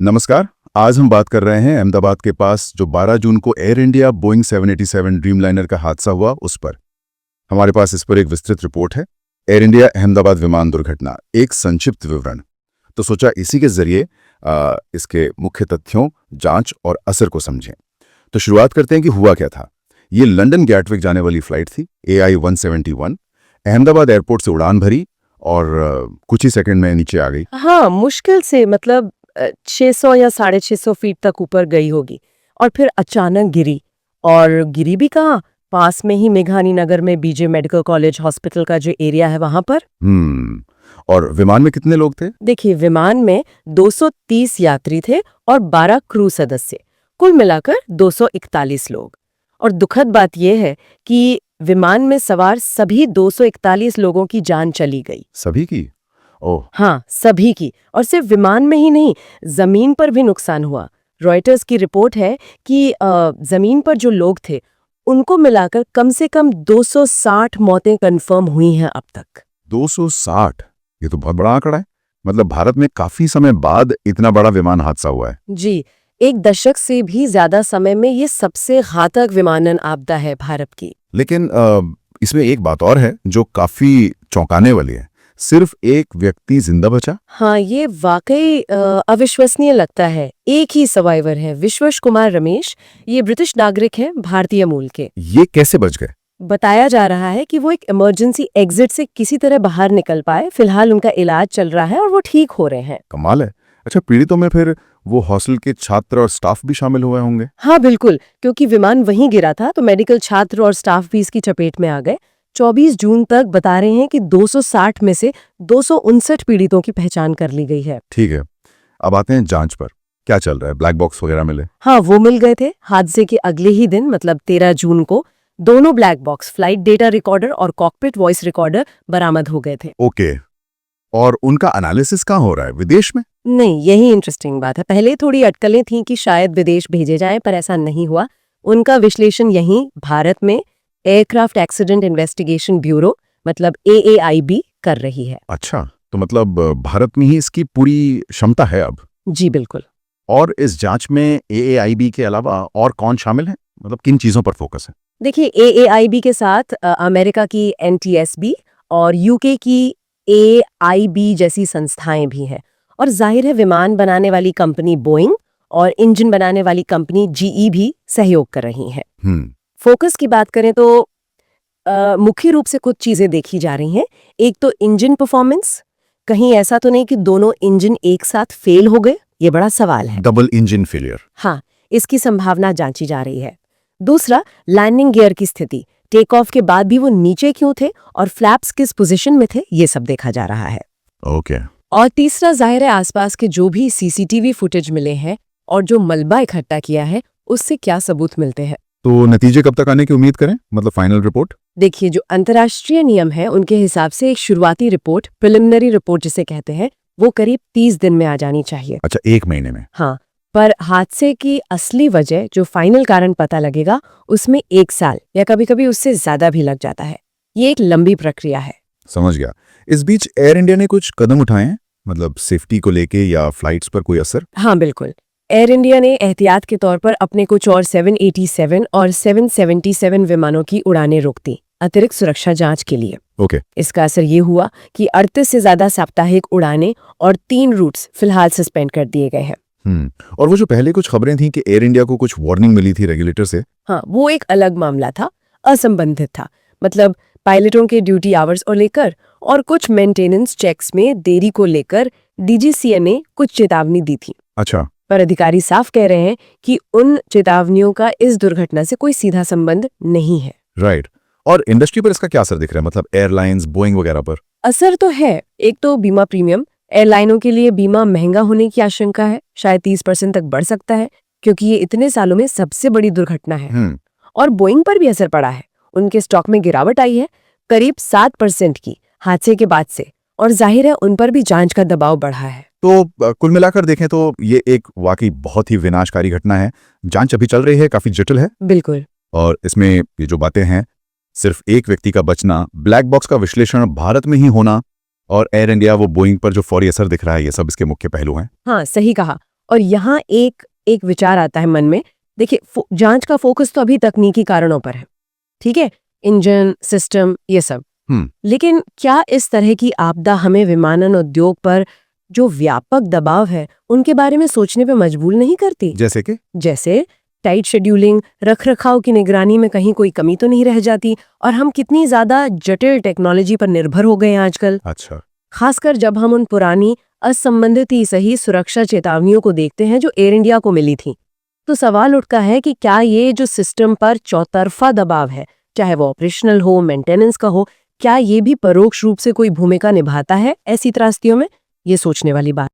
नमस्कार। आज हम बात कर रहे हैं अहमदाबाद के पास जो 12 जून को एयर इंडिया बोइंग 787 ड्रीमलाइनर का हादसा हुआ उस पर। हमारे पास इस पर एक विस्तृत रिपोर्ट है। एयर इंडिया अहमदाबाद विमान दुर्घटना, एक संक्षिप्त विवरण। तो सोचा इसी के जरिए इसके मुख्य तथ्यों, जांच और असर को समझें। तो शुरुआत करते हैं कि हुआ क्या था। ये लंदन गैटविक जाने वाली फ्लाइट थी, AI-171। अहमदाबाद एयरपोर्ट से उड़ान भरी और कुछ ही सेकंड में नीचे आ गई। हाँ, मुश्किल से मतलब 600 या 650 फीट तक ऊपर गई होगी और फिर अचानक गिरी। और गिरी भी कहाँ, पास में ही मेघानी नगर में बीजे मेडिकल कॉलेज हॉस्पिटल का जो एरिया है वहां पर। और विमान में कितने लोग थे? देखिए, विमान में 230 यात्री थे और 12 क्रू सदस्य, कुल मिलाकर 241 लोग। और दुखद बात यह है कि विमान में सवार सभी 241 लोगों की जान चली गई। सभी की? ओह। हाँ, सभी की। और सिर्फ विमान में ही नहीं, जमीन पर भी नुकसान हुआ। रॉयटर्स की रिपोर्ट है कि जमीन पर जो लोग थे उनको मिलाकर कम से कम 260 मौतें कंफर्म हुई हैं अब तक। 260? ये तो बहुत बड़ा आंकड़ा है। मतलब भारत में काफी समय बाद इतना बड़ा विमान हादसा हुआ है। जी, एक दशक से भी ज्यादा समय में ये सबसे घातक विमानन आपदा है भारत की। लेकिन इसमें एक बात और है जो काफी चौंकाने वाली है। सिर्फ एक व्यक्ति जिंदा बचा। हाँ, ये वाकई अविश्वसनीय लगता है। एक ही सर्वाइवर है, विश्वश कुमार रमेश। ये ब्रिटिश नागरिक हैं, भारतीय मूल के। ये कैसे बच गए? बताया जा रहा है कि वो एक इमरजेंसी एग्जिट से किसी तरह बाहर निकल पाए। फिलहाल उनका इलाज चल रहा है और वो ठीक हो रहे हैं। कमाल है। अच्छा, पीड़ितों में फिर वो हॉस्टल के छात्र और स्टाफ भी शामिल हुए होंगे? हाँ बिल्कुल, क्योंकि विमान वहीं गिरा था तो मेडिकल छात्र और स्टाफ भी इसकी चपेट में आ गए। 24 जून तक बता रहे हैं कि 260 में से 259 पीड़ितों की पहचान कर ली गई है। ठीक है, अब आते हैं जांच पर। क्या चल रहा है? ब्लैक बॉक्स वगैरह मिले? हाँ, वो मिल गए थे। हादसे के अगले ही दिन मतलब 13 जून को दोनों black box, flight data recorder और कॉकपिट वॉइस रिकॉर्डर बरामद हो गए थे। ओके। और उनका एनालिसिस कहाँ हो रहा है? विदेश में? नहीं, यही इंटरेस्टिंग बात है। पहले थोड़ी अटकलें थीं कि शायद विदेश भेजे जाएं, पर ऐसा नहीं हुआ। उनका विश्लेषण यहीं भारत में एयरक्राफ्ट एक्सीडेंट इन्वेस्टिगेशन ब्यूरो मतलब AAIB कर रही है। अच्छा, तो मतलब भारत में ही इसकी पूरी क्षमता है अब? जी बिल्कुल। और इस जांच में AAIB के अलावा और कौन शामिल है? मतलब किन चीजों पर फोकस है? देखिए, AAIB के साथ अमेरिका की NTSB और UK की AIB जैसी संस्थाएं भी हैं। और जाहिर है विमान बनाने वाली कंपनी बोइंग और इंजन बनाने वाली कंपनी GE भी सहयोग कर रही हैं। फोकस की बात करें तो मुख्य रूप से कुछ चीजें देखी जा रही हैं। एक तो इंजन परफॉर्मेंस, कहीं ऐसा तो नहीं कि दोनों इंजन एक साथ फेल हो गए, ये बड़ा सवाल है। Double engine failure? हाँ, इसकी संभावना जांची जा रही है। दूसरा, लैंडिंग गियर की स्थिति, टेक ऑफ के बाद भी वो नीचे क्यों थे और फ्लैप्स किस पोजीशन में थे, ये सब देखा जा रहा है। ओके। और तीसरा, जाहिर है आसपास के जो भी CCTV फुटेज मिले हैं और जो मलबा इकट्ठा किया है उससे क्या सबूत मिलते हैं। तो नतीजे कब तक आने की उम्मीद करें? मतलब फाइनल रिपोर्ट? देखिए, जो अंतर्राष्ट्रीय नियम है उनके हिसाब से एक शुरुआती रिपोर्ट, प्रिलिमिनरी रिपोर्ट जिसे कहते हैं, वो करीब 30 दिन में आ जानी चाहिए। अच्छा, 1 महीने में? हाँ, पर हादसे की असली वजह, जो फाइनल कारण पता लगेगा, उसमें 1 साल या कभी-कभी उससे ज्यादा भी लग जाता है। ये एक लंबी प्रक्रिया है। समझ गया। इस बीच एयर इंडिया ने कुछ कदम उठाए हैं, मतलब सेफ्टी को लेके या फ्लाइट्स पर कोई असर? हाँ बिल्कुल, एयर इंडिया ने एहतियात के तौर पर अपने कुछ और 787 और 777 विमानों की उड़ानें रोक दी, अतिरिक्त सुरक्षा जांच के लिए। ओके। इसका असर ये हुआ कि 38 से ज्यादा साप्ताहिक उड़ानें और 3 रूट्स फिलहाल सस्पेंड कर दिए गए हैं। और वो जो पहले कुछ खबरें थीं कि एयर इंडिया को कुछ वार्निंग मिली थी रेगुलेटर से? हाँ, वो एक अलग मामला था, असंबंधित था। मतलब पायलटों के ड्यूटी आवर्स और लेकर और कुछ मेंटेनेंस चेक्स में देरी को लेकर DGCA ने कुछ चेतावनी दी थी। अच्छा। पर अधिकारी साफ कह रहे हैं कि उन चेतावनियों का इस दुर्घटना से कोई सीधा संबंध नहीं है। राइट। और इंडस्ट्री पर इसका क्या असर दिख रहा है? मतलब एयरलाइंस, बोइंग वगैरह पर? असर तो है। एक तो बीमा प्रीमियम, एयरलाइनों के लिए बीमा महंगा होने की आशंका है, शायद 30% तक बढ़ सकता है, क्योंकि ये इतने सालों में सबसे बड़ी दुर्घटना है। और बोइंग पर भी असर पड़ा है। उनके स्टॉक में गिरावट आई है, करीब 7% की, हादसे के बाद से। और जाहिर है उन पर भी जांच का दबाव बढ़ा है। तो कुल मिलाकर देखें तो ये एक वाकई बहुत ही विनाशकारी घटना है। जांच अभी चल रही है, काफी जटिल है। बिल्कुल। और इसमें ये जो बातें हैं, सिर्फ एक व्यक्ति का बचना, ब्लैक बॉक्स का विश्लेषण भारत में ही होना और एयर इंडिया वो बोइंग पर जो फौरी असर दिख रहा है, ये सब इसके मुख्य पहलू हैं। हाँ, सही कहा। और यहाँ एक विचार आता है मन में। देखिए, जांच का फोकस तो अभी तकनीकी कारणों पर है, ठीक है, इंजन, सिस्टम, ये सब। लेकिन क्या इस तरह की आपदा हमें विमानन उद्योग पर जो व्यापक दबाव है उनके बारे में सोचने पे मजबूर नहीं करती? जैसे टाइट शेड्यूलिंग, रखरखाव की निगरानी में कहीं कोई कमी तो नहीं रह जाती, और हम कितनी ज्यादा जटिल टेक्नोलॉजी पर निर्भर हो गए हैं आजकल। अच्छा। खासकर जब हम उन पुरानी असंबंधित ही सही सुरक्षा चेतावनियों को देखते हैं जो एयर इंडिया को मिली थी, तो सवाल उठता है कि क्या ये जो सिस्टम पर चौतरफा दबाव है, चाहे वो ऑपरेशनल हो, मेंटेनेंस का हो, क्या ये भी परोक्ष रूप से कोई भूमिका निभाता है ऐसी त्रासदियों में? ये सोचने वाली बात।